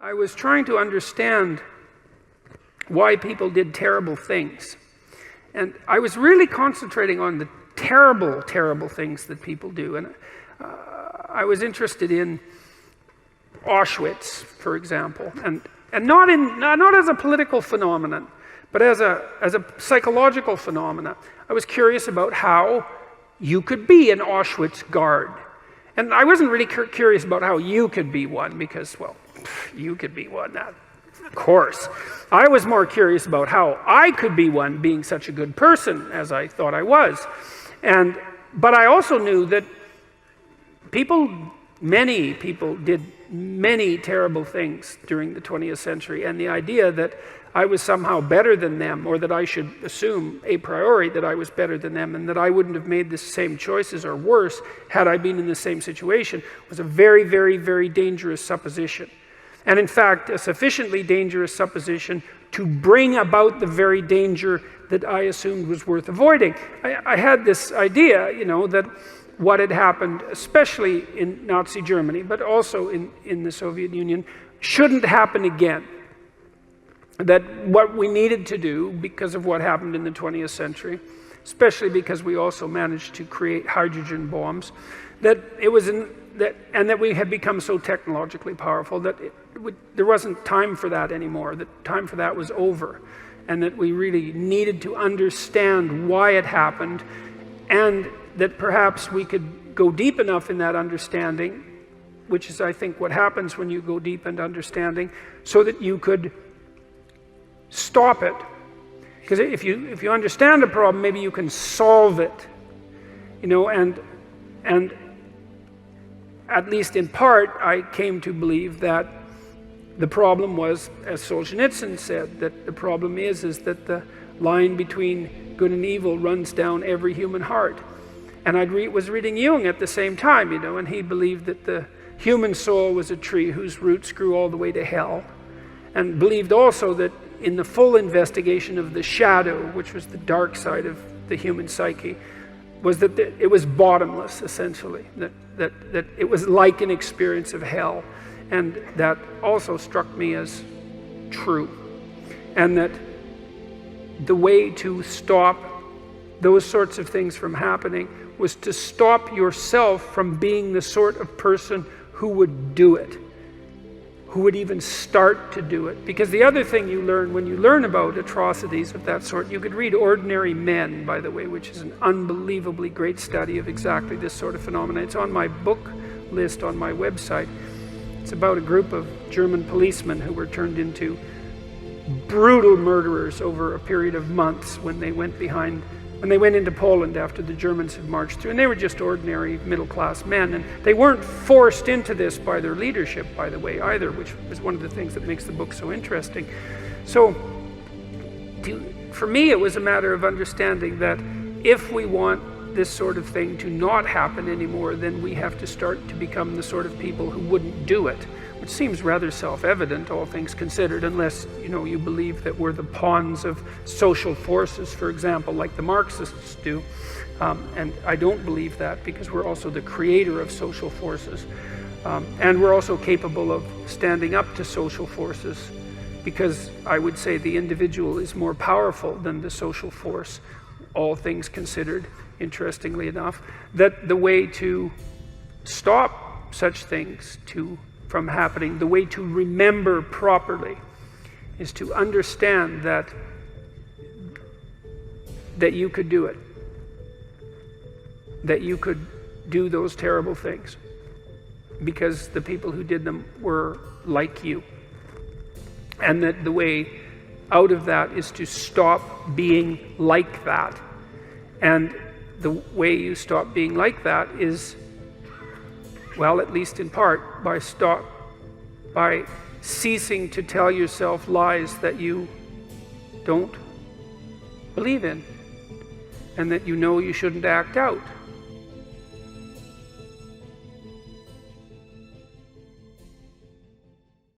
I was trying to understand why people did terrible things. And I was really concentrating on the terrible, terrible things that people do. And I was interested in Auschwitz, for example, and not as a political phenomenon, but as a psychological phenomenon. I was curious about how you could be an Auschwitz guard. And I wasn't really curious about how you could be one, because, well, you could be one, of course. I was more curious about how I could be one, being such a good person as I thought I was. But I also knew that many people did many terrible things during the 20th century, and the idea that I was somehow better than them, or that I should assume a priori that I was better than them, and that I wouldn't have made the same choices or worse had I been in the same situation, was a very, very, very dangerous supposition. And in fact, a sufficiently dangerous supposition to bring about the very danger that I assumed was worth avoiding. I had this idea, that what had happened, especially in Nazi Germany, but also in the Soviet Union, shouldn't happen again. That what we needed to do, because of what happened in the 20th century, especially because we also managed to create hydrogen bombs, that we had become so technologically powerful that there wasn't time for that anymore, that time for that was over, and that we really needed to understand why it happened, and that perhaps we could go deep enough in that understanding, which is, I think, what happens when you go deep into understanding, so that you could stop it. Because if you understand a problem, maybe you can solve it, and at least in part, I came to believe that the problem was, as Solzhenitsyn said, that the problem is that the line between good and evil runs down every human heart. And I was reading Jung at the same time, and he believed that the human soul was a tree whose roots grew all the way to hell, and believed also that in the full investigation of the shadow, which was the dark side of the human psyche, was that it was bottomless, essentially, that it was like an experience of hell. And that also struck me as true. And that the way to stop those sorts of things from happening was to stop yourself from being the sort of person who would do it, who would even start to do it. Because the other thing you learn when you learn about atrocities of that sort, you could read Ordinary Men, by the way, which is an unbelievably great study of exactly this sort of phenomena. It's on my book list on my website. It's about a group of German policemen who were turned into brutal murderers over a period of months when they went into Poland after the Germans had marched through. And they were just ordinary middle-class men. And they weren't forced into this by their leadership, by the way, either, which is one of the things that makes the book so interesting. So, for me, it was a matter of understanding that if we want this sort of thing to not happen anymore, then we have to start to become the sort of people who wouldn't do it, which seems rather self-evident, all things considered, unless you believe that we're the pawns of social forces, for example, like the Marxists do. And I don't believe that, because we're also the creator of social forces, and we're also capable of standing up to social forces, because I would say the individual is more powerful than the social force, all things considered. Interestingly enough, that the way to stop such things from happening, the way to remember properly, is to understand that you could do it, that you could do those terrible things, because the people who did them were like you, and that the way out of that is to stop being like that. And the way you stop being like that is, well, at least in part, by ceasing to tell yourself lies that you don't believe in, and that you shouldn't act out.